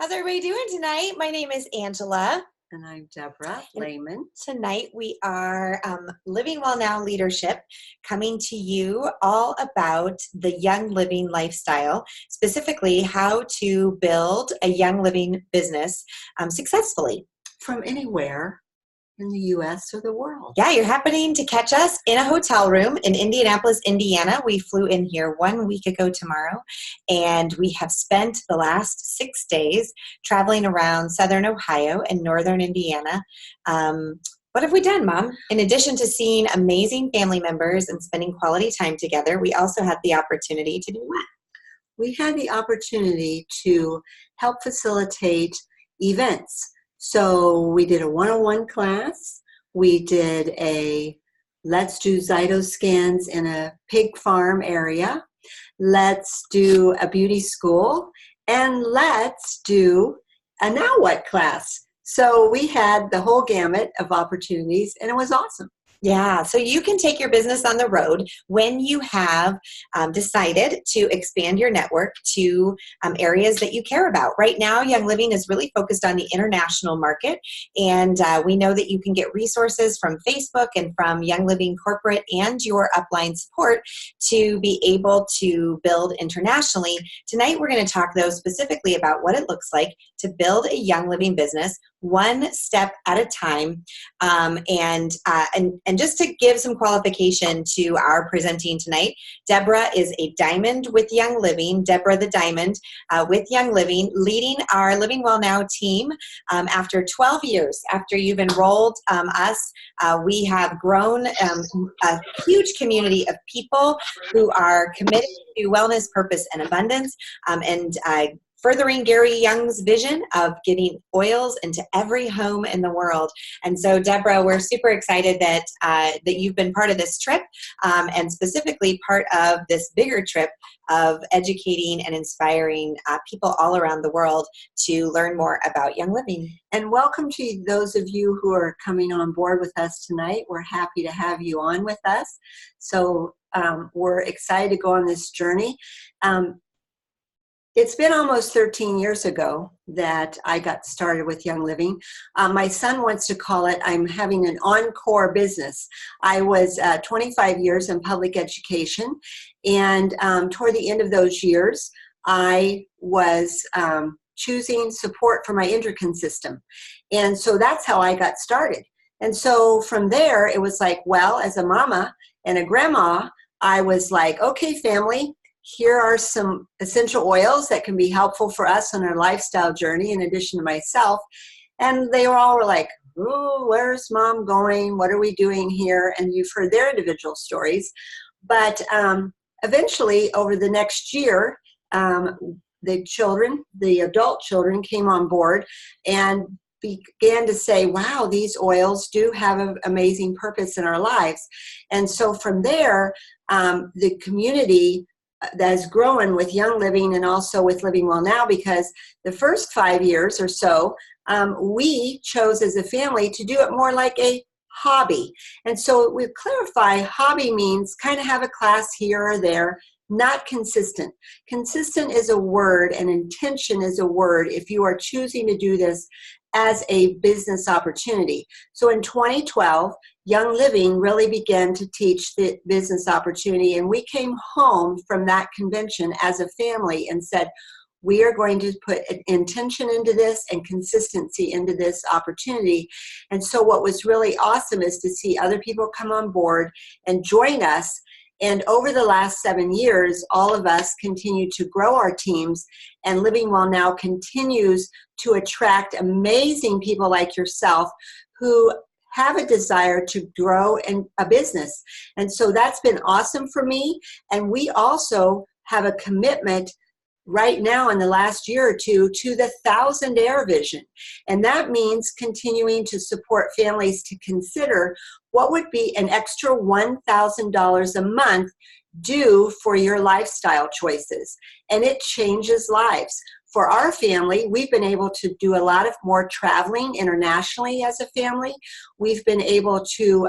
How's everybody doing tonight? My name is Angela. And I'm Deborah And Lehman. tonight we are Living Well Now Leadership, coming to you all about the young living lifestyle, specifically how to build a young living business successfully. From anywhere in the U.S. or the world. Yeah, you're happening to catch us in a hotel room in Indianapolis, Indiana. We flew in here 1 week ago tomorrow, and we have spent the last 6 days traveling around southern Ohio and northern Indiana. What have we done, Mom? In addition to seeing amazing family members and spending quality time together, we also had the opportunity to do what? We had the opportunity to help facilitate events. So we did a one-on-one class. We did a let's do Zyto scans in a pig farm area. Let's do a beauty school. And let's do a now what class. So we had the whole gamut of opportunities, and it was awesome. Yeah, so you can take your business on the road when you have decided to expand your network to areas that you care about. Right now, Young Living is really focused on the international market, and we know that you can get resources from Facebook and from Young Living Corporate and your upline support to be able to build internationally. Tonight, we're going to talk, though, specifically about what it looks like to build a Young Living business one step at a time, and just to give some qualification to our presenting tonight, Deborah is a diamond with Young Living, Deborah the Diamond with Young Living, leading our Living Well Now team. After 12 years, after you've enrolled us, we have grown a huge community of people who are committed to wellness, purpose, and abundance, and furthering Gary Young's vision of getting oils into every home in the world. And so, Deborah, we're super excited that you've been part of this trip, and specifically part of this bigger trip of educating and inspiring people all around the world to learn more about Young Living. And welcome to those of you who are coming on board with us tonight. We're happy to have you on with us. So we're excited to go on this journey. It's been almost 13 years ago that I got started with Young Living. My son wants to call it, I'm having an encore business. I was 25 years in public education, and toward the end of those years, I was choosing support for my endocrine system. And so that's how I got started. And so from there, it was like, well, as a mama and a grandma, I was like, okay, family, here are some essential oils that can be helpful for us on our lifestyle journey, in addition to myself. And they all were like, oh, where's Mom going? What are we doing here? And you've heard their individual stories. But eventually, over the next year, the adult children came on board and began to say, wow, these oils do have an amazing purpose in our lives. And so from there, the community that is growing with Young Living and also with Living Well Now, because the first 5 years or so, we chose as a family to do it more like a hobby. And so we clarify, hobby means kind of have a class here or there, not consistent. Consistent is a word, and intention is a word if you are choosing to do this as a business opportunity. So in 2012, Young Living really began to teach the business opportunity, and we came home from that convention as a family and said, we are going to put an intention into this and consistency into this opportunity. And so what was really awesome is to see other people come on board and join us. And over the last 7 years, all of us continue to grow our teams, and Living Well Now continues to attract amazing people like yourself who have a desire to grow in a business. And so that's been awesome for me. And we also have a commitment right now in the last year or two to the 1,000-air vision. And that means continuing to support families to consider what would be an extra $1,000 a month due for your lifestyle choices. And it changes lives. For our family, we've been able to do a lot of more traveling internationally as a family. We've been able to,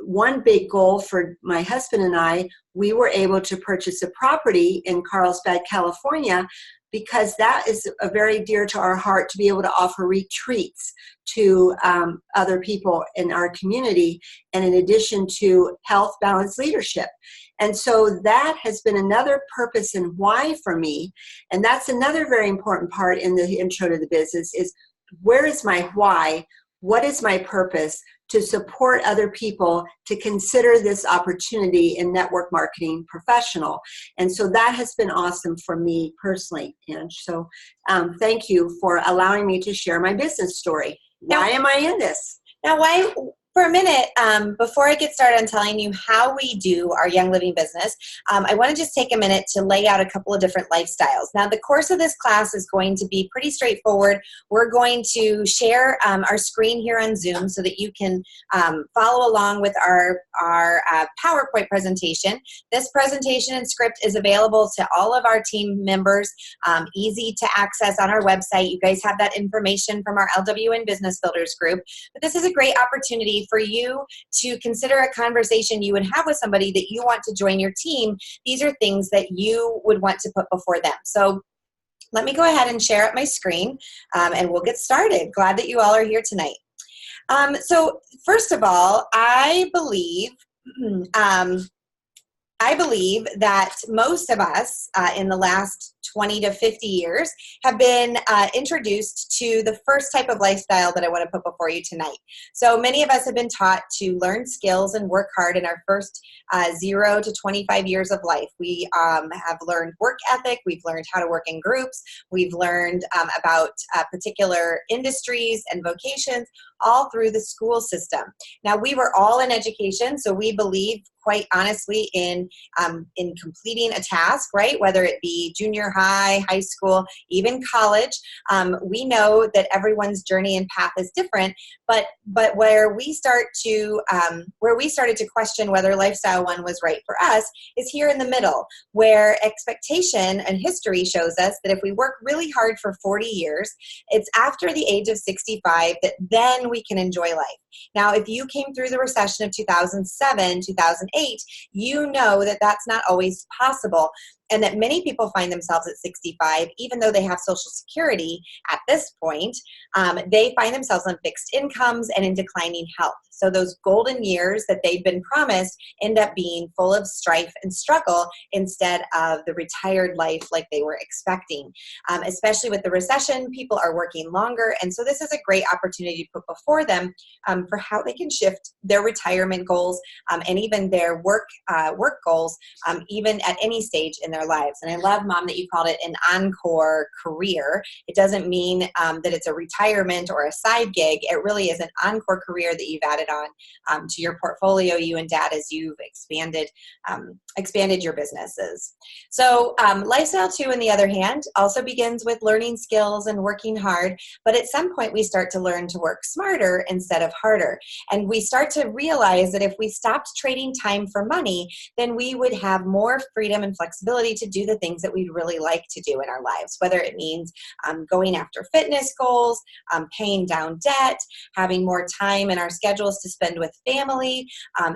one big goal for my husband and I, we were able to purchase a property in Carlsbad, California, because that is a very dear to our heart, to be able to offer retreats to other people in our community, and in addition to health, balance, leadership. And so that has been another purpose and why for me. And that's another very important part in the intro to the business is, where is my why? What is my purpose? To support other people to consider this opportunity in network marketing professional. And so that has been awesome for me personally. And so thank you for allowing me to share my business story. Why am I in this? Now, for a minute, before I get started on telling you how we do our Young Living business, I want to just take a minute to lay out a couple of different lifestyles. Now, the course of this class is going to be pretty straightforward. We're going to share our screen here on Zoom so that you can follow along with our PowerPoint presentation. This presentation and script is available to all of our team members, easy to access on our website. You guys have that information from our LWN Business Builders group. But this is a great opportunity for you to consider a conversation you would have with somebody that you want to join your team. These are things that you would want to put before them. So let me go ahead and share up my screen, and we'll get started. Glad that you all are here tonight. So first of all, I believe that most of us in the last 20 to 50 years have been introduced to the first type of lifestyle that I want to put before you tonight. So many of us have been taught to learn skills and work hard in our first 0 to 25 years of life. We have learned work ethic. We've learned how to work in groups. We've learned about particular industries and vocations all through the school system. Now, we were all in education, so we believe quite honestly in completing a task, right? Whether it be junior high, high school, even college. We know that everyone's journey and path is different, but where we started to question whether Lifestyle One was right for us is here in the middle, where expectation and history shows us that if we work really hard for 40 years, it's after the age of 65 that then we can enjoy life. Now, if you came through the recession of 2007, 2008, you know that that's not always possible, and that many people find themselves at 65, even though they have Social Security at this point, they find themselves on fixed incomes and in declining health. So those golden years that they've been promised end up being full of strife and struggle instead of the retired life like they were expecting. Especially with the recession, people are working longer, and so this is a great opportunity to put before them for how they can shift their retirement goals and even their work goals, even at any stage in their lives. And I love, Mom, that you called it an encore career. It doesn't mean that it's a retirement or a side gig. It really is an encore career that you've added on to your portfolio, you and Dad, as you've expanded your businesses. So Lifestyle 2, on the other hand, also begins with learning skills and working hard, but at some point we start to learn to work smarter instead of harder. And we start to realize that if we stopped trading time for money, then we would have more freedom and flexibility to do the things that we'd really like to do in our lives, whether it means going after fitness goals, paying down debt, having more time in our schedules to spend with family,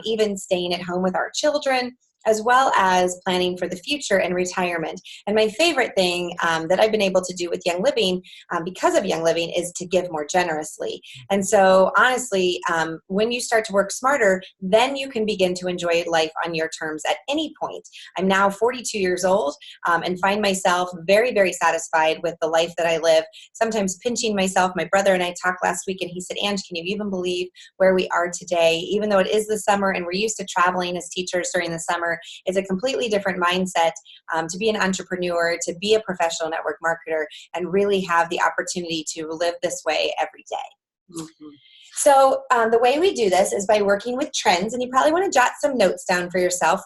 even staying at home with our children, as well as planning for the future and retirement. And my favorite thing that I've been able to do with Young Living, because of Young Living, is to give more generously. And so honestly, when you start to work smarter, then you can begin to enjoy life on your terms at any point. I'm now 42 years old and find myself very, very satisfied with the life that I live, sometimes pinching myself. My brother and I talked last week and he said, Ange, can you even believe where we are today? Even though it is the summer and we're used to traveling as teachers during the summer, it's a completely different mindset to be an entrepreneur, to be a professional network marketer, and really have the opportunity to live this way every day. Mm-hmm. So the way we do this is by working with trends, and you probably want to jot some notes down for yourself.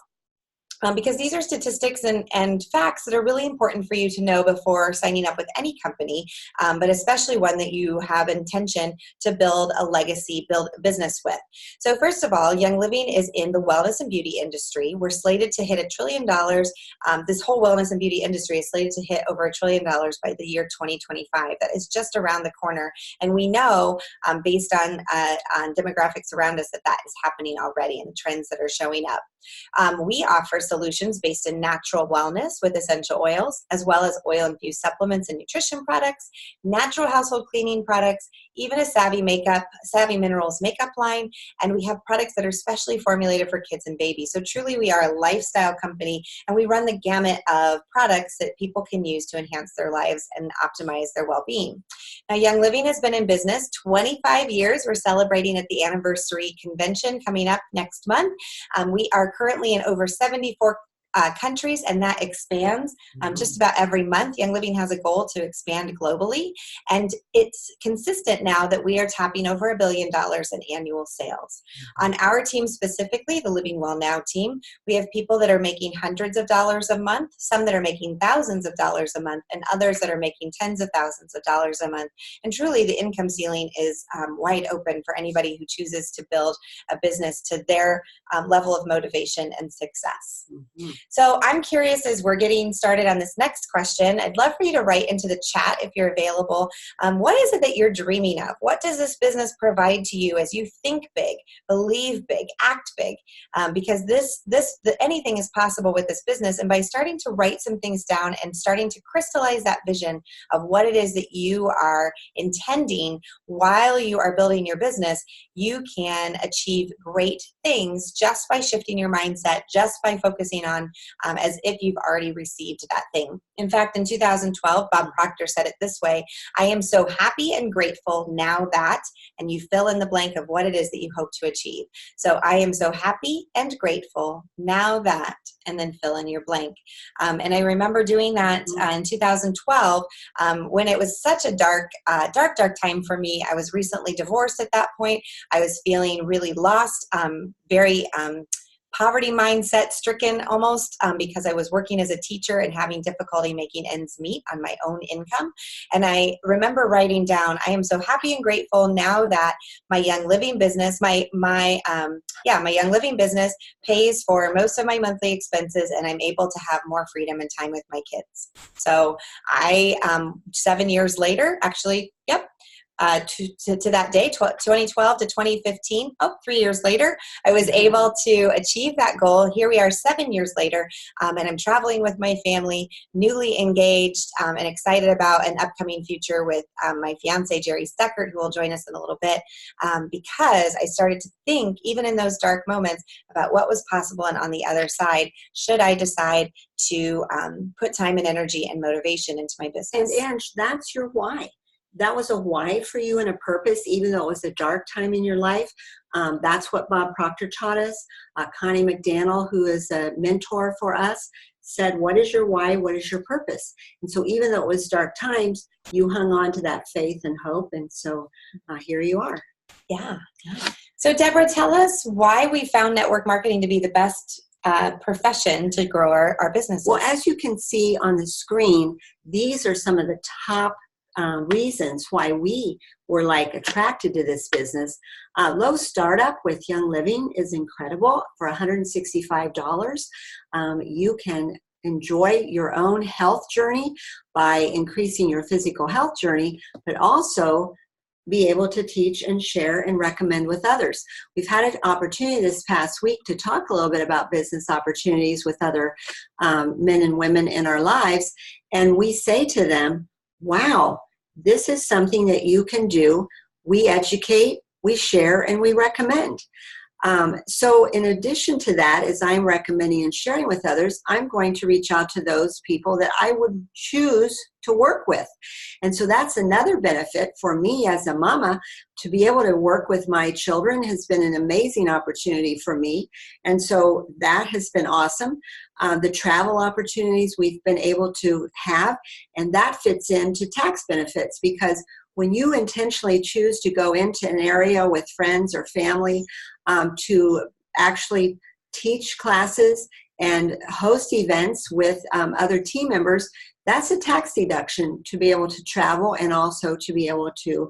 Because these are statistics and facts that are really important for you to know before signing up with any company, but especially one that you have intention to build a legacy, build a business with. So first of all, Young Living is in the wellness and beauty industry. We're slated to hit $1 trillion. This whole wellness and beauty industry is slated to hit over $1 trillion by the year 2025. That is just around the corner. And we know, based on demographics around us, that is happening already and the trends that are showing up. We offer solutions based in natural wellness with essential oils, as well as oil-infused supplements and nutrition products, natural household cleaning products, even a Savvy Minerals makeup line, and we have products that are specially formulated for kids and babies. So truly we are a lifestyle company, and we run the gamut of products that people can use to enhance their lives and optimize their well-being. Now, Young Living has been in business 25 years. We're celebrating at the anniversary convention coming up next month. We are currently in over 74 countries, and that expands just about every month. Young Living has a goal to expand globally, and it's consistent now that we are topping over $1 billion in annual sales. On our team specifically, the Living Well Now team, we have people that are making hundreds of dollars a month, some that are making thousands of dollars a month, and others that are making tens of thousands of dollars a month. And truly, the income ceiling is wide open for anybody who chooses to build a business to their level of motivation and success. So I'm curious, as we're getting started on this next question, I'd love for you to write into the chat if you're available. What is it that you're dreaming of? What does this business provide to you as you think big, believe big, act big? Because anything is possible with this business. And by starting to write some things down and starting to crystallize that vision of what it is that you are intending while you are building your business, you can achieve great things just by shifting your mindset, just by focusing on as if you've already received that thing. In fact, in 2012, Bob Proctor said it this way: I am so happy and grateful now that, and you fill in the blank of what it is that you hope to achieve. So I am so happy and grateful now that, and then fill in your blank. And I remember doing that in 2012 when it was such a dark time for me. I was recently divorced at that point. I was feeling really lost, very poverty mindset stricken almost, because I was working as a teacher and having difficulty making ends meet on my own income. And I remember writing down, I am so happy and grateful now that my Young Living business, my Young Living business pays for most of my monthly expenses, and I'm able to have more freedom and time with my kids. So I, 7 years later, actually, to that day, 2012 to 2015, 3 years later, I was able to achieve that goal. Here we are 7 years later, and I'm traveling with my family, newly engaged, and excited about an upcoming future with my fiance, Jerry Steckert, who will join us in a little bit, because I started to think, even in those dark moments, about what was possible and on the other side, should I decide to put time and energy and motivation into my business. And Ange, that's your why. That was a why for you and a purpose, even though it was a dark time in your life. That's what Bob Proctor taught us. Connie McDaniel, who is a mentor for us, said, what is your why? What is your purpose? And so even though it was dark times, you hung on to that faith and hope. And so here you are. Yeah. So Deborah, tell us why we found network marketing to be the best profession to grow our businesses. Well, as you can see on the screen, these are some of the top reasons why we were attracted to this business. Low startup with Young Living is incredible. For $165, you can enjoy your own health journey by increasing your physical health journey, but also be able to teach and share and recommend with others. We've had an opportunity this past week to talk a little bit about business opportunities with other men and women in our lives, and we say to them, wow, this is something that you can do. We educate, we share, and we recommend. So in addition to that, as I'm recommending and sharing with others, I'm going to reach out to those people that I would choose to work with. And so that's another benefit for me as a mama. To be able to work with my children has been an amazing opportunity for me. And so that has been awesome. The travel opportunities we've been able to have, and that fits into tax benefits, because when you intentionally choose to go into an area with friends or family to actually teach classes and host events with other team members, that's a tax deduction to be able to travel and also to be able to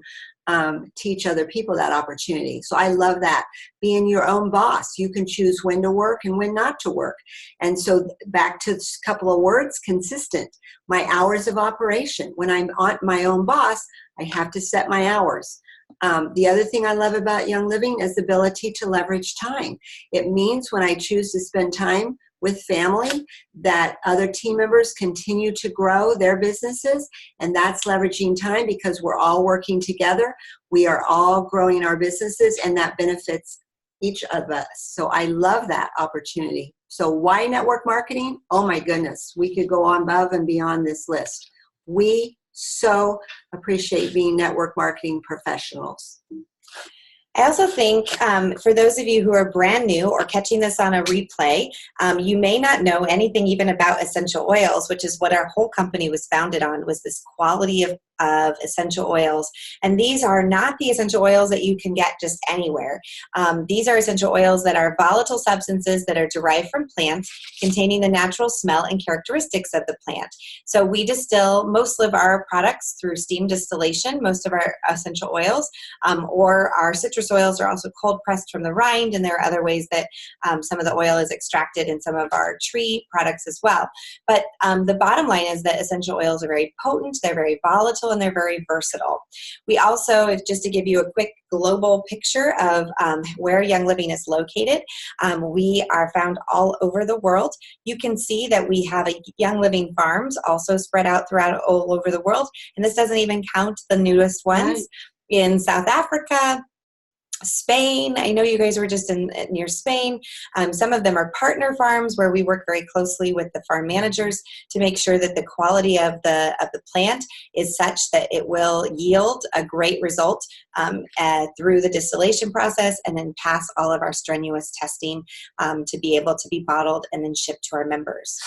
teach other people that opportunity. So I love that. Being your own boss, you can choose when to work and when not to work. And so back to a couple of words, consistent. My hours of operation. When I'm on my own boss, I have to set my hours. The other thing I love about Young Living is the ability to leverage time. It means when I choose to spend time with family, that other team members continue to grow their businesses, and that's leveraging time because we're all working together. We are all growing our businesses, and that benefits each of us. So I love that opportunity. So why network marketing? Oh my goodness, we could go on above and beyond this list. We so appreciate being network marketing professionals. I also think for those of you who are brand new or catching this on a replay, you may not know anything even about essential oils, which is what our whole company was founded on, was this quality of essential oils. And these are not the essential oils that you can get just anywhere. These are essential oils that are volatile substances that are derived from plants, containing the natural smell and characteristics of the plant. So we distill most of our products through steam distillation, most of our essential oils, or our citrus oils are also cold pressed from the rind, and there are other ways that some of the oil is extracted in some of our tree products as well. But the bottom line is that essential oils are very potent, they're very volatile, and they're very versatile. We also, just to give you a quick global picture of where Young Living is located, we are found all over the world. You can see that we have Young Living farms also spread out throughout all over the world, and this doesn't even count the newest ones in South Africa, Spain. I know you guys were just near Spain. Some of them are partner farms where we work very closely with the farm managers to make sure that the quality of the plant is such that it will yield a great result through the distillation process, and then pass all of our strenuous testing to be able to be bottled and then shipped to our members.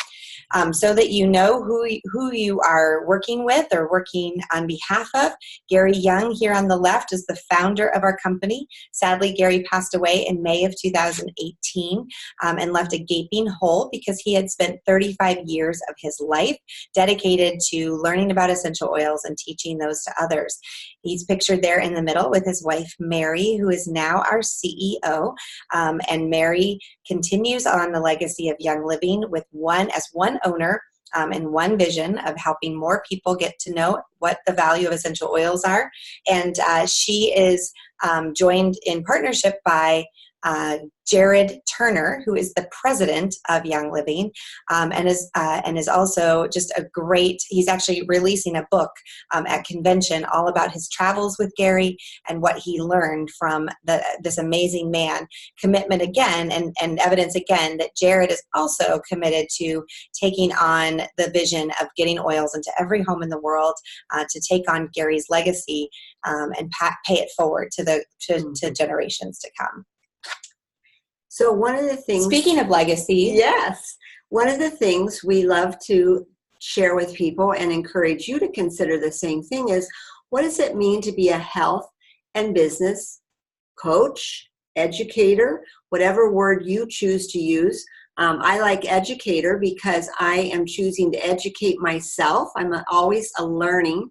So that you know who you are working with or working on behalf of. Gary Young here on the left is the founder of our company. Sadly, Gary passed away in May of 2018 and left a gaping hole because he had spent 35 years of his life dedicated to learning about essential oils and teaching those to others. He's pictured there in the middle with his wife, Mary, who is now our CEO. And Mary continues on the legacy of Young Living with one owner and one vision of helping more people get to know what the value of essential oils are. And she is joined in partnership by Jared Turner, who is the president of Young Living, and is also just a great. He's actually releasing a book at convention all about his travels with Gary and what he learned from this amazing man. Commitment again, and evidence again that Jared is also committed to taking on the vision of getting oils into every home in the world, to take on Gary's legacy and pay it forward to generations to come. So one of the things... Speaking of legacy. Yes. One of the things we love to share with people and encourage you to consider the same thing is, what does it mean to be a health and business coach, educator, whatever word you choose to use? I like educator because I am choosing to educate myself. I'm always a learning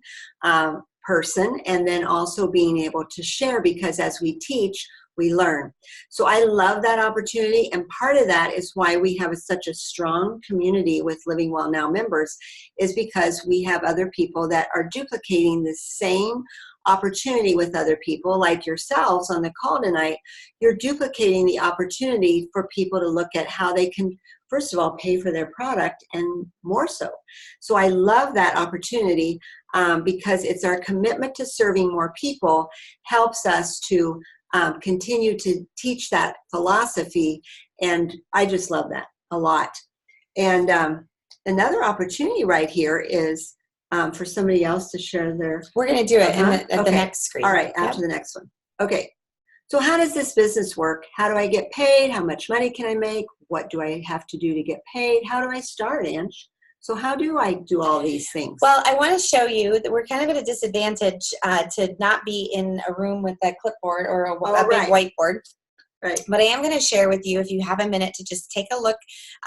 person, and then also being able to share, because as we teach, we learn. So I love that opportunity, and part of that is why we have such a strong community with Living Well Now members, is because we have other people that are duplicating the same opportunity with other people like yourselves on the call tonight. You're duplicating the opportunity for people to look at how they can, first of all, pay for their product, and more so. So I love that opportunity because it's our commitment to serving more people helps us to continue to teach that philosophy, and I just love that a lot. And another opportunity right here is for somebody else to share their... We're going to do it at the next screen. All right, after the next one. Okay, so how does this business work? How do I get paid? How much money can I make? What do I have to do to get paid? How do I start, Ange? So how do I do all these things? Well, I want to show you that we're kind of at a disadvantage to not be in a room with a clipboard or a big whiteboard. Right. But I am going to share with you, if you have a minute, to just take a look.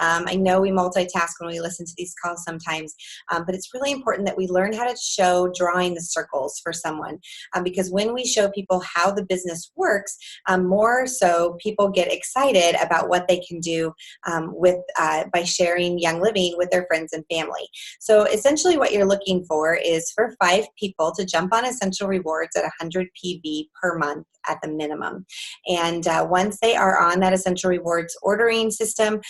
I know we multitask when we listen to these calls sometimes, but it's really important that we learn how to show drawing the circles for someone, because when we show people how the business works, more so people get excited about what they can do by sharing Young Living with their friends and family. So essentially what you're looking for is for 5 people to jump on Essential Rewards at 100 PV per month at the minimum. And once they are on that Essential Rewards ordering system,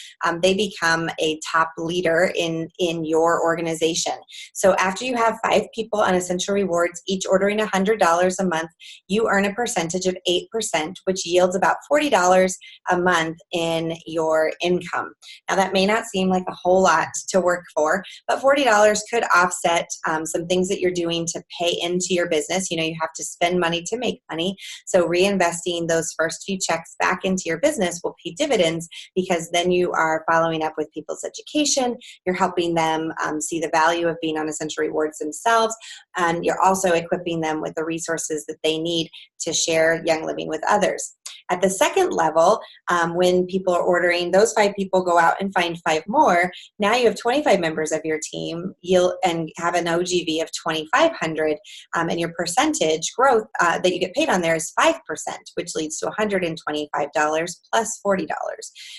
they become a top leader in your organization. So after you have 5 people on Essential Rewards, each ordering $100 a month, you earn a percentage of 8%, which yields about $40 a month in your income. Now, that may not seem like a whole lot to work for, but $40 could offset some things that you're doing to pay into your business. You have to spend money to make money. So reinvesting those first few checks back into your business will pay dividends, because then you are following up with people's education. You're helping them see the value of being on Essential Rewards themselves, and you're also equipping them with the resources that they need to share Young Living with others. At the second level, when people are ordering, those 5 people go out and find 5 more. Now you have 25 members of your team and have an OGV of 2,500, and your percentage growth that you get paid on there is 5%, which leads to $125 plus $40.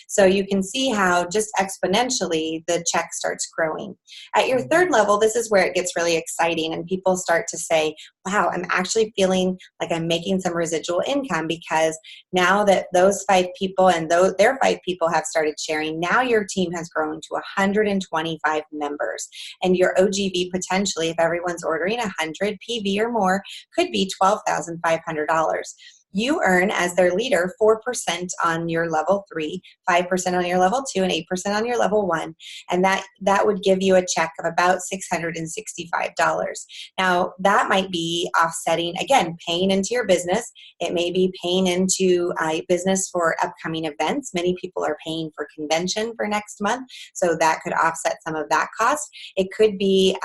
So you can see how just exponentially the check starts growing. At your third level, this is where it gets really exciting, and people start to say, wow, I'm actually feeling like I'm making some residual income, because now that those 5 people and their 5 people have started sharing, now your team has grown to 125 members. And your OGV potentially, if everyone's ordering 100 PV or more, could be $12,500. You earn, as their leader, 4% on your level 3, 5% on your level 2, and 8% on your level 1. And that would give you a check of about $665. Now, that might be offsetting, again, paying into your business. It may be paying into a business for upcoming events. Many people are paying for convention for next month, so that could offset some of that cost. It could be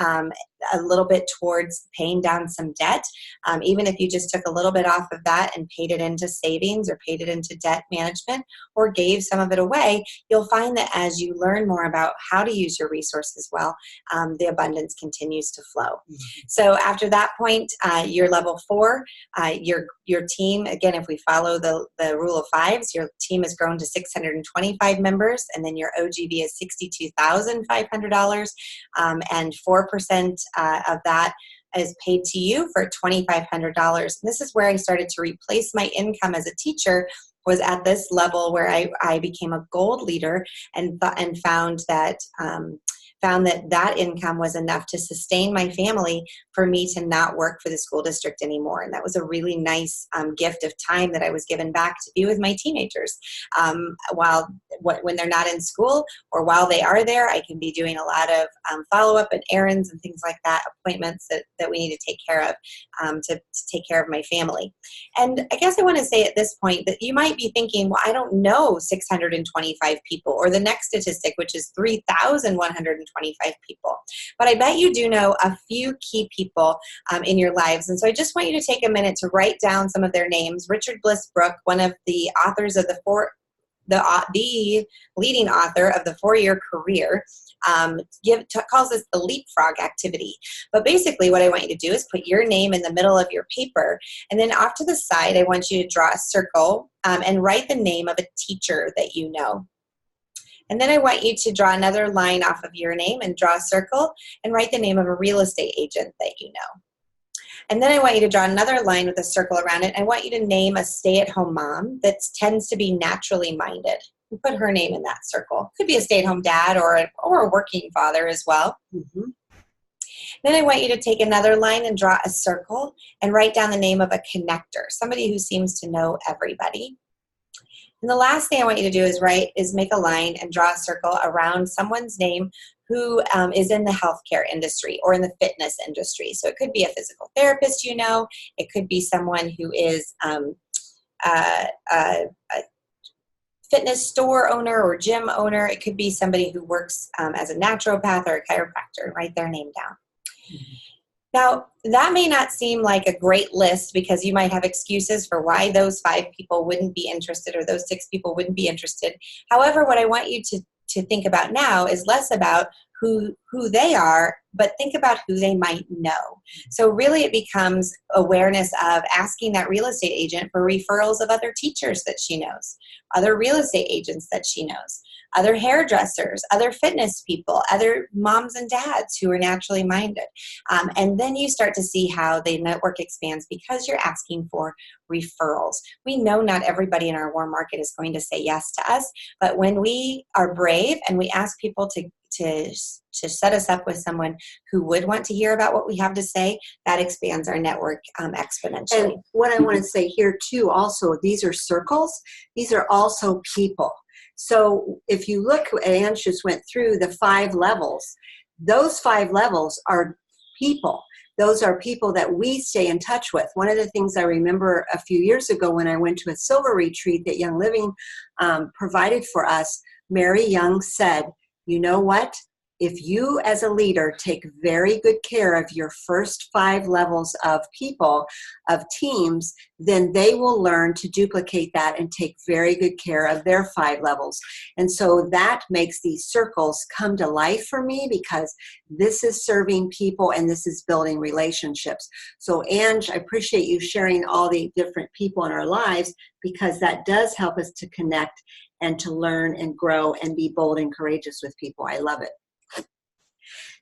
a little bit towards paying down some debt. Even if you just took a little bit off of that and paid it into savings or paid it into debt management or gave some of it away, you'll find that as you learn more about how to use your resources well, the abundance continues to flow. Mm-hmm. So after that point, you're level 4, your team, again, if we follow the rule of 5s, your team has grown to 625 members, and then your OGV is $62,500, and 4% of that is paid to you for $2,500. And this is where I started to replace my income as a teacher, was at this level where I became a gold leader and found that that income was enough to sustain my family for me to not work for the school district anymore. And that was a really nice gift of time that I was given back to be with my teenagers. When they're not in school or while they are there, I can be doing a lot of follow-up and errands and things like that, appointments that we need to take care of to take care of my family. And I guess I want to say at this point that you might be thinking, well, I don't know 625 people, or the next statistic, which is 3,125 people. But I bet you do know a few key people in your lives. And so I just want you to take a minute to write down some of their names. Richard Bliss Brooke, one of the authors of the leading author of the 4-Year Career, calls this the leapfrog activity. But basically what I want you to do is put your name in the middle of your paper, and then off to the side, I want you to draw a circle and write the name of a teacher that you know. And then I want you to draw another line off of your name and draw a circle and write the name of a real estate agent that you know. And then I want you to draw another line with a circle around it. I want you to name a stay-at-home mom that tends to be naturally minded. And put her name in that circle. Could be a stay-at-home dad or a working father as well. Mm-hmm. Then I want you to take another line and draw a circle and write down the name of a connector, somebody who seems to know everybody. And the last thing I want you to do is make a line and draw a circle around someone's name who is in the healthcare industry or in the fitness industry. So it could be a physical therapist you know. It could be someone who is a fitness store owner or gym owner. It could be somebody who works as a naturopath or a chiropractor. Write their name down. Mm-hmm. Now, that may not seem like a great list because you might have excuses for why those 5 people wouldn't be interested or those 6 people wouldn't be interested. However, what I want you to think about now is less about who they are, but think about who they might know. So really it becomes awareness of asking that real estate agent for referrals of other teachers that she knows, other real estate agents that she knows. other hairdressers, other fitness people, other moms and dads who are naturally minded. And then you start to see how the network expands because you're asking for referrals. We know not everybody in our warm market is going to say yes to us, but when we are brave and we ask people to set us up with someone who would want to hear about what we have to say, that expands our network exponentially. And what I want to say here too, also, these are circles. These are also people. So if you look, Ange just went through the 5 levels. Those 5 levels are people. Those are people that we stay in touch with. One of the things I remember a few years ago when I went to a silver retreat that Young Living provided for us, Mary Young said, you know what? If you as a leader take very good care of your first 5 levels of people, of teams, then they will learn to duplicate that and take very good care of their 5 levels. And so that makes these circles come to life for me, because this is serving people and this is building relationships. So Ange, I appreciate you sharing all the different people in our lives, because that does help us to connect and to learn and grow and be bold and courageous with people. I love it.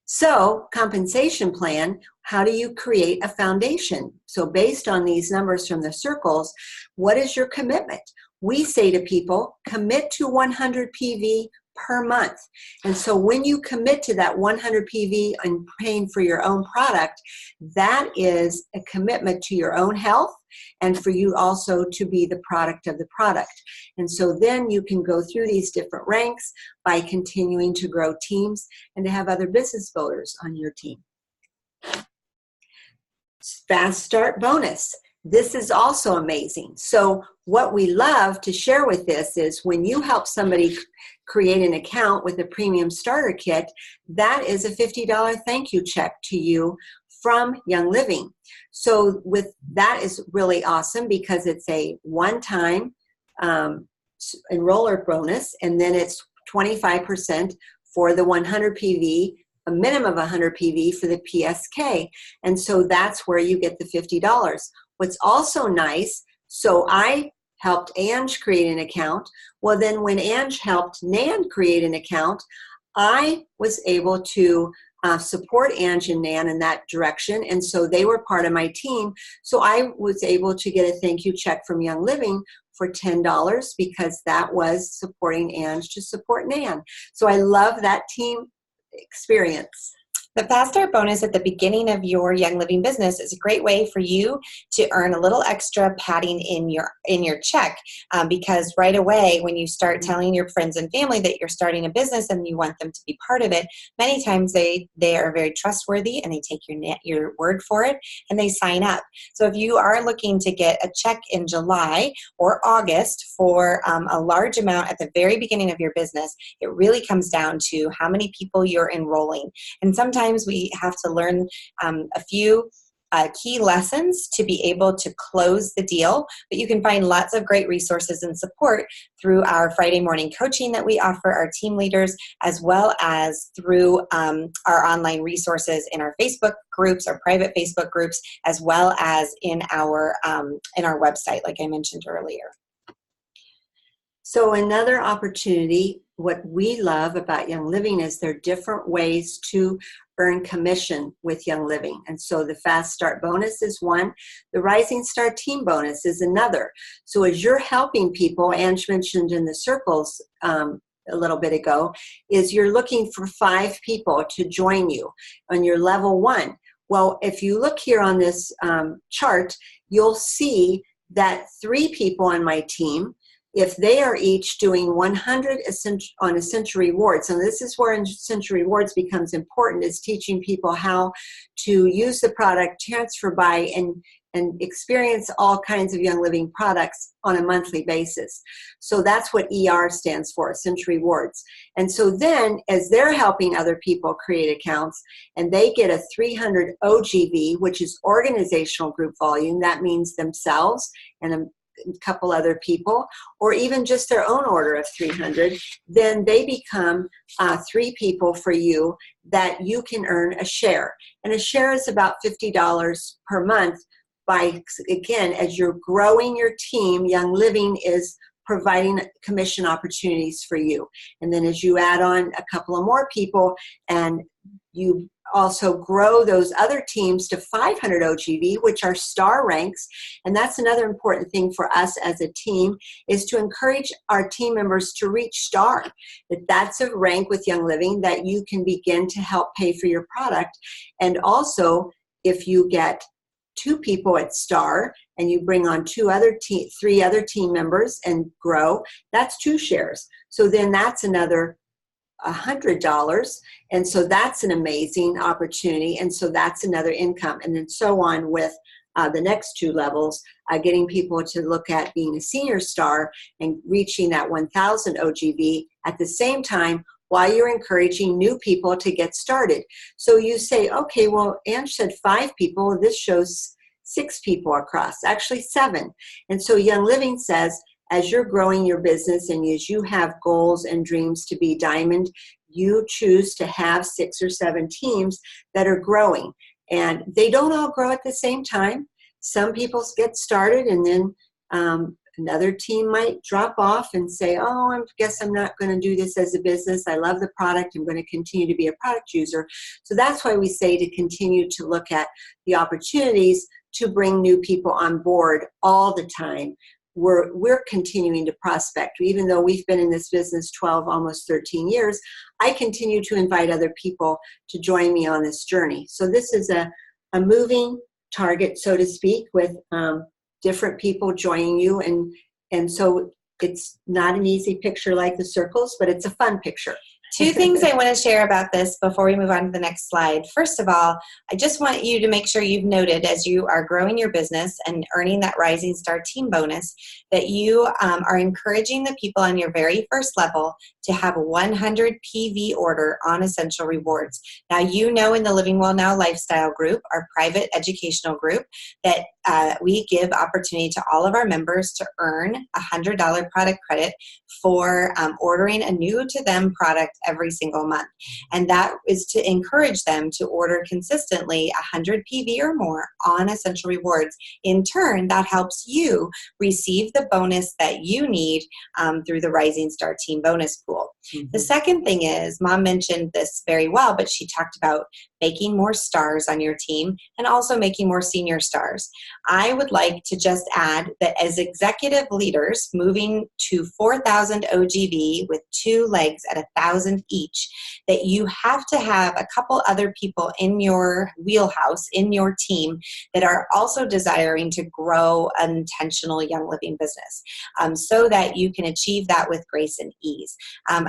So, compensation plan, how do you create a foundation? So based on these numbers from the circles, what is your commitment? We say to people, commit to 100 PV per month. And so when you commit to that 100 PV and paying for your own product, that is a commitment to your own health and for you also to be the product of the product. And so then you can go through these different ranks by continuing to grow teams and to have other business builders on your team. Fast start bonus. This is also amazing. So what we love to share with this is when you help somebody create an account with a premium starter kit, that is a $50 thank you check to you from Young Living. So with that is really awesome because it's a one-time enroller bonus, and then it's 25% for the 100 PV, a minimum of 100 PV for the PSK. And so that's where you get the $50. What's also nice, so I helped Ange create an account. Well, then when Ange helped Nan create an account, I was able to support Ange and Nan in that direction. And so they were part of my team. So I was able to get a thank you check from Young Living for $10 because that was supporting Ange to support Nan. So I love that team experience. The Fast Start bonus at the beginning of your Young Living business is a great way for you to earn a little extra padding in your check because right away when you start telling your friends and family that you're starting a business and you want them to be part of it, many times they are very trustworthy and they take your word for it and they sign up. So if you are looking to get a check in July or August for a large amount at the very beginning of your business, it really comes down to how many people you're enrolling. And sometimes we have to learn a few key lessons to be able to close the deal, but you can find lots of great resources and support through our Friday morning coaching that we offer our team leaders, as well as through our online resources in our Facebook groups, our private Facebook groups, as well as in our website, like I mentioned earlier. So another opportunity, what we love about Young Living is there are different ways to earn commission with Young Living. And so the Fast Start bonus is one. The Rising Star Team bonus is another. So as you're helping people, Ange mentioned in the circles a little bit ago, is you're looking for 5 people to join you on your level 1. Well, if you look here on this chart, you'll see that 3 people on my team, if they are each doing 100 on Essential Rewards, and this is where Essential Rewards becomes important, is teaching people how to use the product, transfer by, and experience all kinds of Young Living products on a monthly basis. So that's what ER stands for, Essential Rewards. And so then, as they're helping other people create accounts, and they get a 300 OGV, which is organizational group volume, that means themselves and a couple other people, or even just their own order of 300, then they become 3 people for you that you can earn a share. And a share is about $50 per month. By, again, as you're growing your team, Young Living is providing commission opportunities for you. And then as you add on a couple of more people and you also grow those other teams to 500 OGV, which are star ranks. And that's another important thing for us as a team, is to encourage our team members to reach star. That's a rank with Young Living that you can begin to help pay for your product. And also, if you get 2 people at star and you bring on 3 other team members and grow, that's 2 shares. So then that's another $100, and so that's an amazing opportunity, and so that's another income, and then so on with the next 2 levels, getting people to look at being a senior star and reaching that 1,000 OGV at the same time while you're encouraging new people to get started. So you say, okay, well, Ange said 5 people, this shows 6 people across, actually 7, and so Young Living says, as you're growing your business and as you have goals and dreams to be diamond, you choose to have 6 or 7 teams that are growing. And they don't all grow at the same time. Some people get started and then another team might drop off and say, oh, I guess I'm not going to do this as a business. I love the product. I'm going to continue to be a product user. So that's why we say to continue to look at the opportunities to bring new people on board all the time. We're continuing to prospect. Even though we've been in this business 12, almost 13 years, I continue to invite other people to join me on this journey. So this is a moving target, so to speak, with different people joining you. And so it's not an easy picture like the circles, but it's a fun picture. 2 things I want to share about this before we move on to the next slide. First of all, I just want you to make sure you've noted as you are growing your business and earning that Rising Star Team bonus that you are encouraging the people on your very first level to have a 100 PV order on Essential Rewards. Now, you know in the Living Well Now Lifestyle group, our private educational group, that we give opportunity to all of our members to earn a $100 product credit for ordering a new to them product every single month. And that is to encourage them to order consistently 100 PV or more on Essential Rewards. In turn, that helps you receive the bonus that you need through the Rising Star Team bonus pool. Mm-hmm. The second thing is, Mom mentioned this very well, but she talked about making more stars on your team and also making more senior stars. I would like to just add that as executive leaders moving to 4,000 OGV with 2 legs at 1,000 each, that you have to have a couple other people in your wheelhouse, in your team, that are also desiring to grow an intentional Young Living business so that you can achieve that with grace and ease.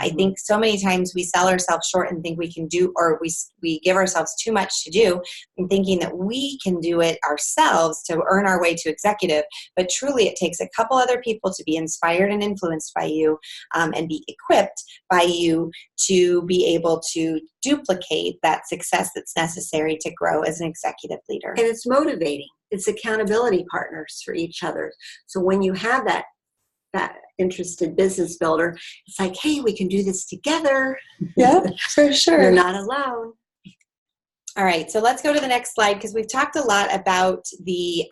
I think so many times we sell ourselves short and think we can do, or we give ourselves too much to do and thinking that we can do it ourselves to earn our way to executive. But truly it takes a couple other people to be inspired and influenced by you and be equipped by you to be able to duplicate that success that's necessary to grow as an executive leader. And it's motivating. It's accountability partners for each other. So when you have that interested business builder, it's like, hey, we can do this together. Yeah, for sure. You're not alone. All right, so let's go to the next slide because we've talked a lot about the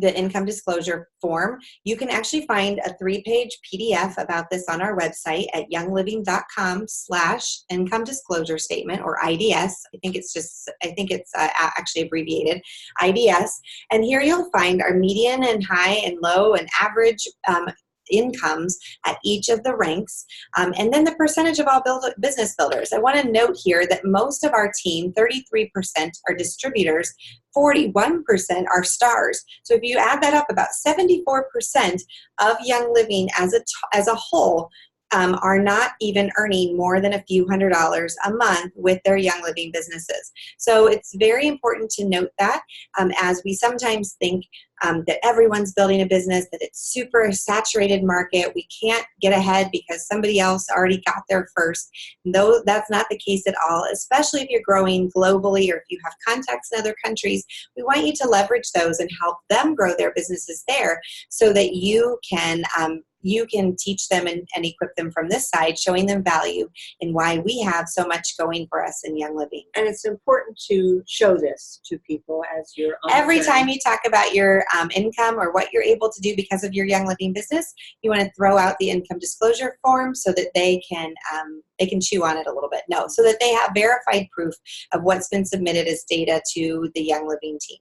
income disclosure form. You can actually find a 3-page PDF about this on our website at youngliving.com/income disclosure statement, or IDS. I think it's actually abbreviated IDS. And here you'll find our median and high and low and average incomes at each of the ranks, and then the percentage of all business builders. I want to note here that most of our team, 33%, are distributors, 41% are stars. So if you add that up, about 74% of Young Living as a whole are not even earning more than a few $100s a month with their Young Living businesses. So it's very important to note that as we sometimes think that everyone's building a business, that it's super saturated market, we can't get ahead because somebody else already got there first. No, that's not the case at all, especially if you're growing globally or if you have contacts in other countries. We want you to leverage those and help them grow their businesses there so that you can you can teach them and equip them from this side, showing them value and why we have so much going for us in Young Living. And it's important to show this to people as you're on Every time you talk about your income or what you're able to do because of your Young Living business, you want to throw out the income disclosure form so that they can chew on it a little bit. No, so that they have verified proof of what's been submitted as data to the Young Living team.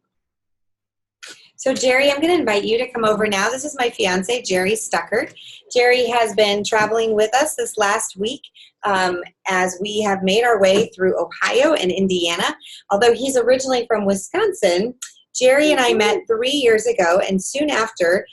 So Jerry, I'm going to invite you to come over now. This is my fiance, Jerry Stuckert. Jerry has been traveling with us this last week as we have made our way through Ohio and Indiana. Although he's originally from Wisconsin, Jerry and I met 3 years ago, and soon after,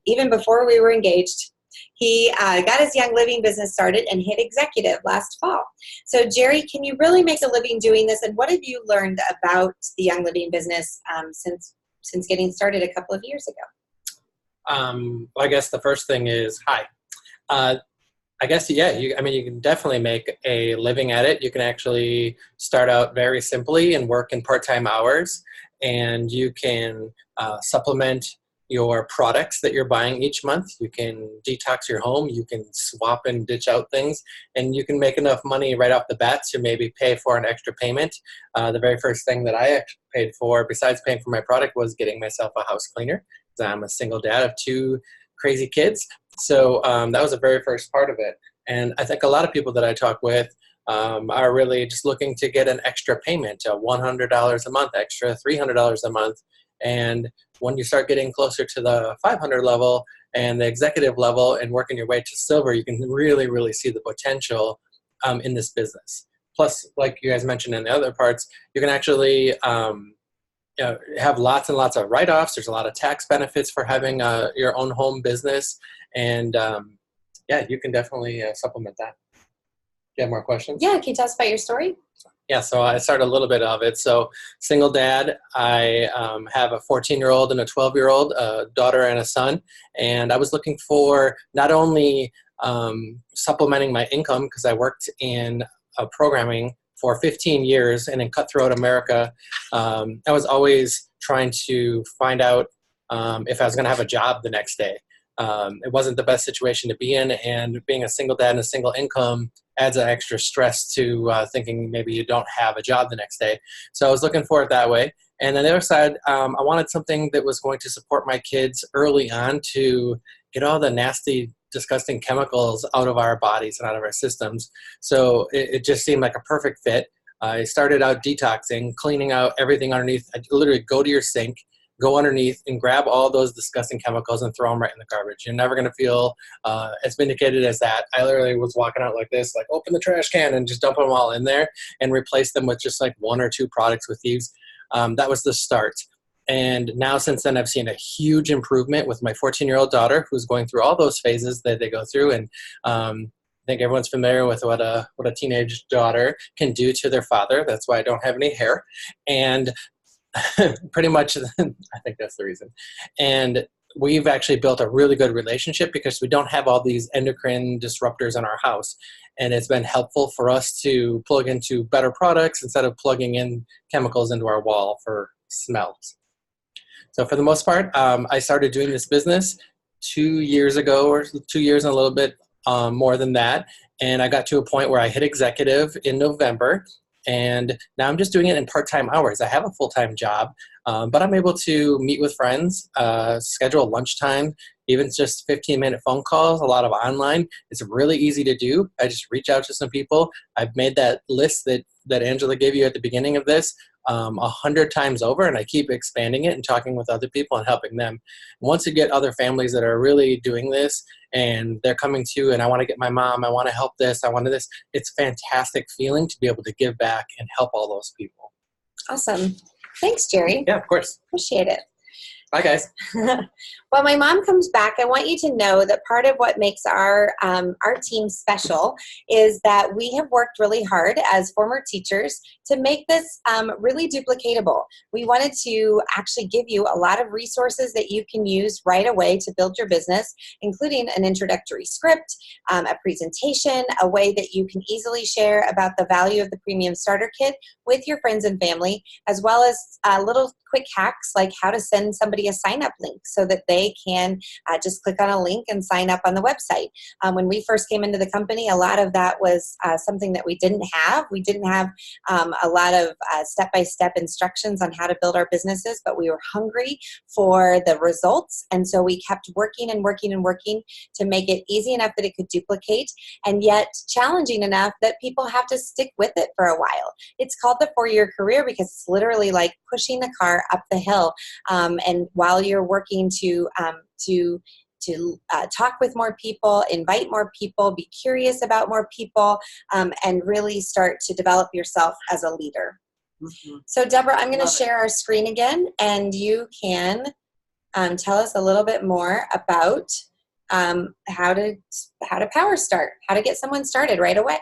even before we were engaged, he got his Young Living business started and hit executive last fall. So Jerry, can you really make a living doing this? And what have you learned about the Young Living business since getting started a couple of years ago? Well, I guess the first thing is, hi. I guess, yeah, you can definitely make a living at it. You can actually start out very simply and work in part-time hours, and you can supplement your products that you're buying each month. You can detox your home. You can swap and ditch out things, and you can make enough money right off the bat to maybe pay for an extra payment. The very first thing that I actually paid for, besides paying for my product, was getting myself a house cleaner. I'm a single dad of 2 crazy kids. So that was the very first part of it. And I think a lot of people that I talk with are really just looking to get an extra payment, $100 a month, extra $300 a month. And when you start getting closer to the 500 level and the executive level and working your way to silver, you can really, really see the potential in this business. Plus, like you guys mentioned in the other parts, you can actually have lots and lots of write-offs. There's a lot of tax benefits for having your own home business. And yeah, you can definitely supplement that. Do you have more questions? Yeah, can you tell us about your story? Yeah, so I started a little bit of it. So single dad, I have a 14-year-old and a 12-year-old, a daughter and a son. And I was looking for not only supplementing my income, because I worked in programming for 15 years and in cutthroat America. I was always trying to find out if I was going to have a job the next day. It wasn't the best situation to be in, and being a single dad and a single income adds an extra stress to thinking maybe you don't have a job the next day. So I was looking for it that way. And on the other side, I wanted something that was going to support my kids early on to get all the nasty, disgusting chemicals out of our bodies and out of our systems. So it just seemed like a perfect fit. I started out detoxing, cleaning out everything underneath. I literally go to your sink, go underneath and grab all those disgusting chemicals and throw them right in the garbage. You're never going to feel as vindicated as that. I literally was walking out like this, like open the trash can and just dump them all in there and replace them with just like 1 or 2 products with these. That was the start. And now since then, I've seen a huge improvement with my 14-year-old daughter, who's going through all those phases that they go through. And I think everyone's familiar with what a teenage daughter can do to their father. That's why I don't have any hair. And pretty much, I think that's the reason. And we've actually built a really good relationship because we don't have all these endocrine disruptors in our house. And it's been helpful for us to plug into better products instead of plugging in chemicals into our wall for smells. So for the most part, I started doing this business 2 years ago, or 2 years and a little bit more than that. And I got to a point where I hit executive in November. And now I'm just doing it in part-time hours. I have a full-time job, but I'm able to meet with friends, schedule lunchtime, even just 15-minute phone calls, a lot of online. It's really easy to do. I just reach out to some people. I've made that list that Angela gave you at the beginning of this 100 times over, and I keep expanding it and talking with other people and helping them. Once you get other families that are really doing this and they're coming to you, and I want to get my mom, I want to help this, I want to this, it's a fantastic feeling to be able to give back and help all those people. Awesome. Thanks, Jerry. Yeah, of course. Appreciate it. Bye, guys. When my mom comes back, I want you to know that part of what makes our team special is that we have worked really hard as former teachers to make this really duplicatable. We wanted to actually give you a lot of resources that you can use right away to build your business, including an introductory script, a presentation, a way that you can easily share about the value of the Premium Starter Kit with your friends and family, as well as little quick hacks like how to send somebody somebody a sign-up link so that they can just click on a link and sign up on the website. When we first came into the company, a lot of that was something that we didn't have. We didn't have a lot of step-by-step instructions on how to build our businesses, but we were hungry for the results. And so we kept working and working and working to make it easy enough that it could duplicate, and yet challenging enough that people have to stick with it for a while. It's called the 4-year career because it's literally like pushing the car up the hill. And while you're working to talk with more people, invite more people, be curious about more people, and really start to develop yourself as a leader. Mm-hmm. So Deborah, I'm going to share our screen again, and you can tell us a little bit more about how to power start, how to get someone started right away.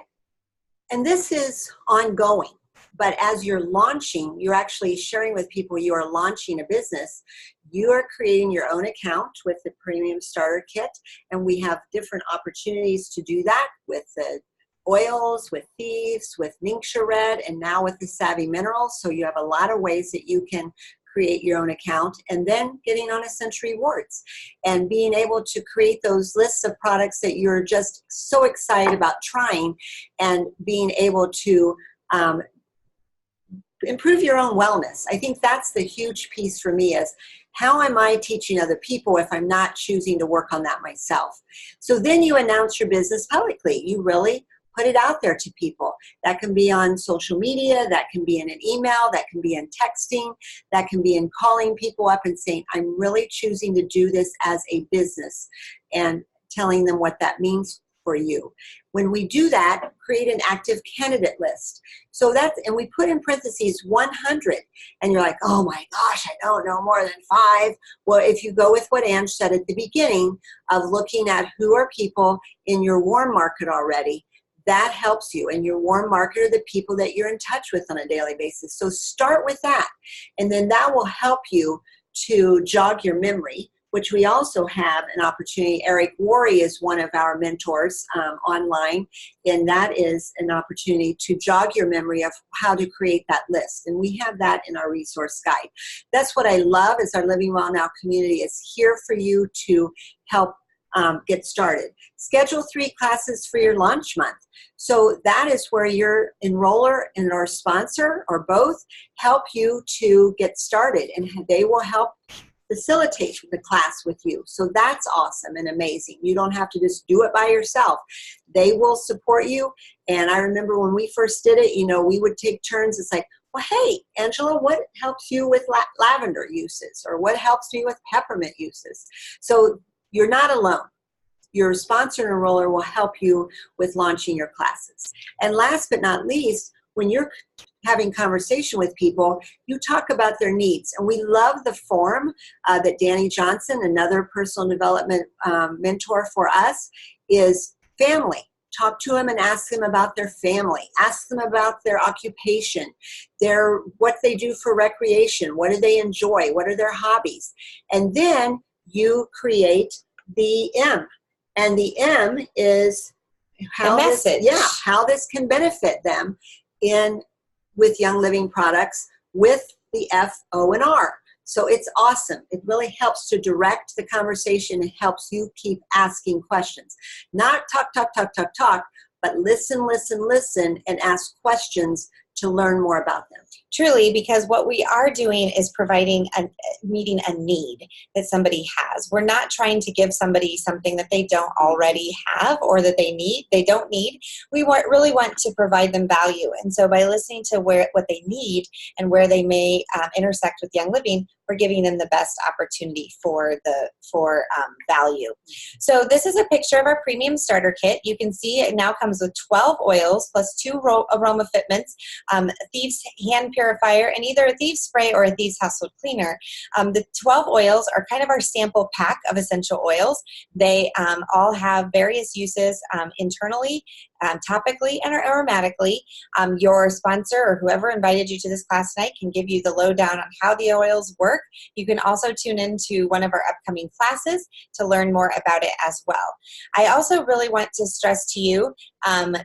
And this is ongoing, but as you're launching, you're actually sharing with people you are launching a business. You are creating your own account with the Premium Starter Kit, and we have different opportunities to do that with the oils, with thieves, with Ningxia Red, and now with the Savvy Minerals. So you have a lot of ways that you can create your own account, and then getting on Essential Rewards and being able to create those lists of products that you're just so excited about trying, and being able to improve your own wellness. I think that's the huge piece for me, is how am I teaching other people if I'm not choosing to work on that myself? So then you announce your business publicly. You really put it out there to people. That can be on social media, that can be in an email, that can be in texting, that can be in calling people up and saying, I'm really choosing to do this as a business, and telling them what that means for you. When we do that, create an active candidate list. So that's, and we put in parentheses 100, and you're like, oh my gosh, I don't know more than 5. Well, if you go with what Ange said at the beginning of looking at who are people in your warm market already, that helps you. And your warm market are the people that you're in touch with on a daily basis. So start with that. And then that will help you to jog your memory, which we also have an opportunity. Eric Worre is one of our mentors online, and that is an opportunity to jog your memory of how to create that list. And we have that in our resource guide. That's what I love, is our Living Well Now community is here for you to help get started. Schedule 3 classes for your launch month. So that is where your enroller and our sponsor, or both, help you to get started, and they will help facilitate the class with you. So that's awesome and amazing. You don't have to just do it by yourself. They will support you. And I remember when we first did it, we would take turns. It's like, well, hey, Angela, what helps you with lavender uses? Or what helps me with peppermint uses? So you're not alone. Your sponsor and enroller will help you with launching your classes. And last but not least, when you're having conversation with people, you talk about their needs. And we love the form that Danny Johnson, another personal development mentor for us, is family. Talk to them and ask them about their family. Ask them about their occupation, what they do for recreation, what do they enjoy, what are their hobbies. And then you create the M. And the M is how this can benefit them with Young Living products, with the F, O, and R. So it's awesome. It really helps to direct the conversation. It helps you keep asking questions. Not talk, but listen, and ask questions to learn more about them. Truly, because what we are doing is meeting a need that somebody has. We're not trying to give somebody something that they don't already have or that they don't need. We really want to provide them value. And so by listening to what they need and where they may intersect with Young Living, we're giving them the best opportunity for value. So this is a picture of our Premium Starter Kit. You can see it now comes with 12 oils plus 2 aroma fitments, Thieves hand purifier, and either a Thieves spray or a Thieves household cleaner. The 12 oils are kind of our sample pack of essential oils. They all have various uses internally topically and aromatically. Your sponsor or whoever invited you to this class tonight can give you the lowdown on how the oils work. You can also tune into one of our upcoming classes to learn more about it as well. I also really want to stress to you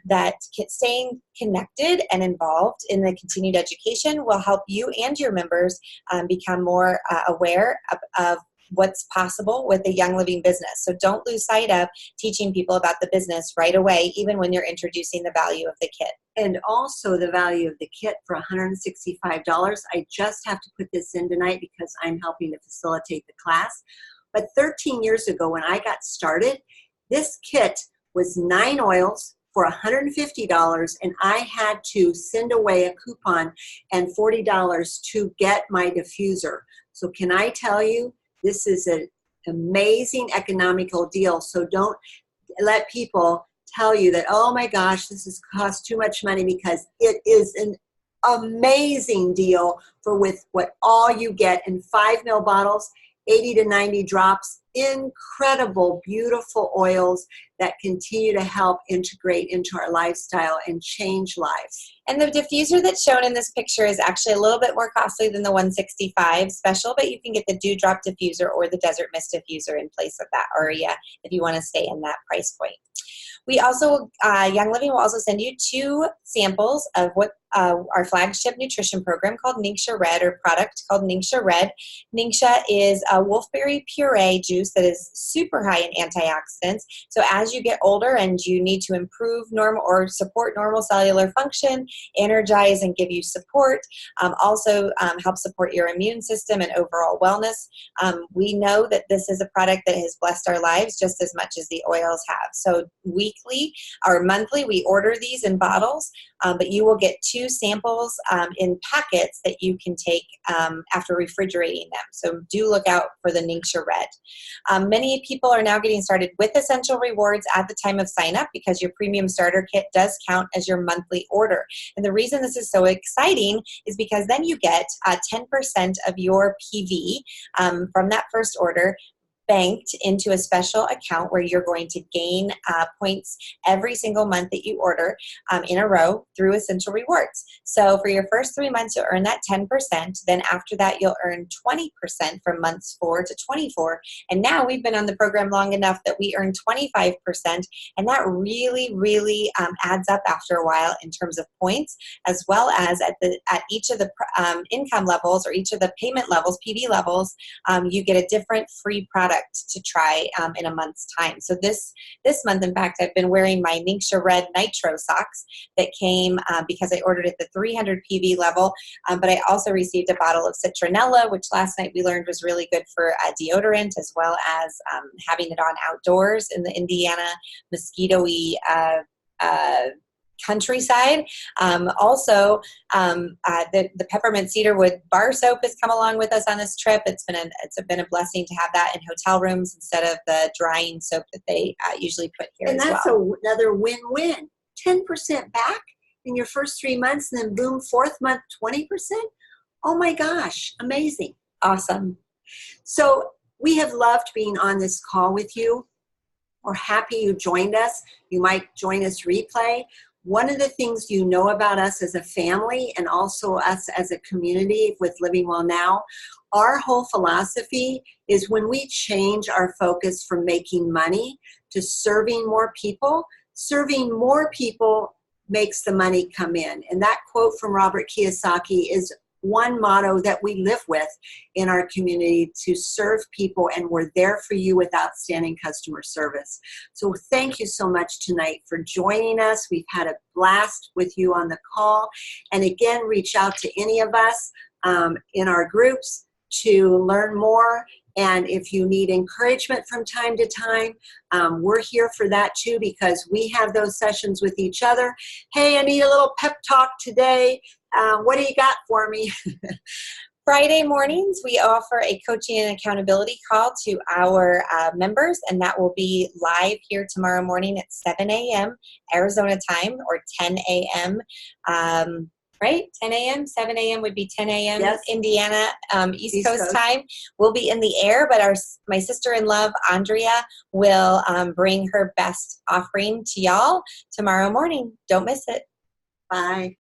that staying connected and involved in the continued education will help you and your members become more aware of what's possible with a Young Living business. So don't lose sight of teaching people about the business right away, even when you're introducing the value of the kit. And also the value of the kit for $165. I just have to put this in tonight because I'm helping to facilitate the class. But 13 years ago when I got started, this kit was 9 oils for $150, and I had to send away a coupon and $40 to get my diffuser. So can I tell you, this is an amazing economical deal. So don't let people tell you that, oh my gosh, this has cost too much money, because it is an amazing deal for with what all you get in 5 ml bottles, 80 to 90 drops, incredible, beautiful oils that continue to help integrate into our lifestyle and change lives. And the diffuser that's shown in this picture is actually a little bit more costly than the $165 special, but you can get the Dewdrop diffuser or the Desert Mist diffuser in place of that, or if you want to stay in that price point. We also, Young Living will also send you 2 samples of what our flagship nutrition program called Ningxia Red, or product called Ningxia Red. Ningxia is a wolfberry puree juice that is super high in antioxidants. So as you get older and you need to improve normal or support normal cellular function, energize and give you support, also help support your immune system and overall wellness, we know that this is a product that has blessed our lives just as much as the oils have. So weekly or monthly, we order these in bottles, but you will get 2 samples in packets that you can take after refrigerating them. So do look out for the Ningxia Red. Many people are now getting started with Essential Rewards at the time of sign up, because your premium starter kit does count as your monthly order. And the reason this is so exciting is because then you get 10% of your PV from that first order banked into a special account where you're going to gain points every single month that you order in a row through Essential Rewards. So for your first 3 months, you'll earn that 10%. Then after that, you'll earn 20% from months 4 to 24. And now we've been on the program long enough that we earn 25%. And that really, really adds up after a while in terms of points, as well as at each of the income levels or each of the payment levels, PV levels, you get a different free product to try in a month's time. So this month, in fact, I've been wearing my Ningxia Red Nitro socks that came because I ordered at the 300 PV level, but I also received a bottle of citronella, which last night we learned was really good for deodorant, as well as having it on outdoors in the Indiana mosquito-y countryside. Also, the peppermint cedarwood bar soap has come along with us on this trip. It's been a blessing to have that in hotel rooms instead of the drying soap that they usually put here. And as that's well. Another win-win. 10% back in your first 3 months, and then boom, 4th month, 20%. Oh my gosh, amazing. Awesome. So we have loved being on this call with you. We're happy you joined us. You might join us replay. One of the things you know about us as a family, and also us as a community with Living Well Now, our whole philosophy is when we change our focus from making money to serving more people makes the money come in. And that quote from Robert Kiyosaki is one motto that we live with in our community: to serve people, and we're there for you with outstanding customer service. So thank you so much tonight for joining us. We've had a blast with you on the call. And again, reach out to any of us in our groups to learn more. And if you need encouragement from time to time, we're here for that too, because we have those sessions with each other. Hey, I need a little pep talk today. What do you got for me? Friday mornings, we offer a coaching and accountability call to our members, and that will be live here tomorrow morning at 7 a.m. Arizona time, or 10 a.m. right? 10 a.m., 7 a.m. would be 10 a.m. Yes. Indiana, East Coast time. We'll be in the air, but my sister-in-law, Andrea, will bring her best offering to y'all tomorrow morning. Don't miss it. Bye.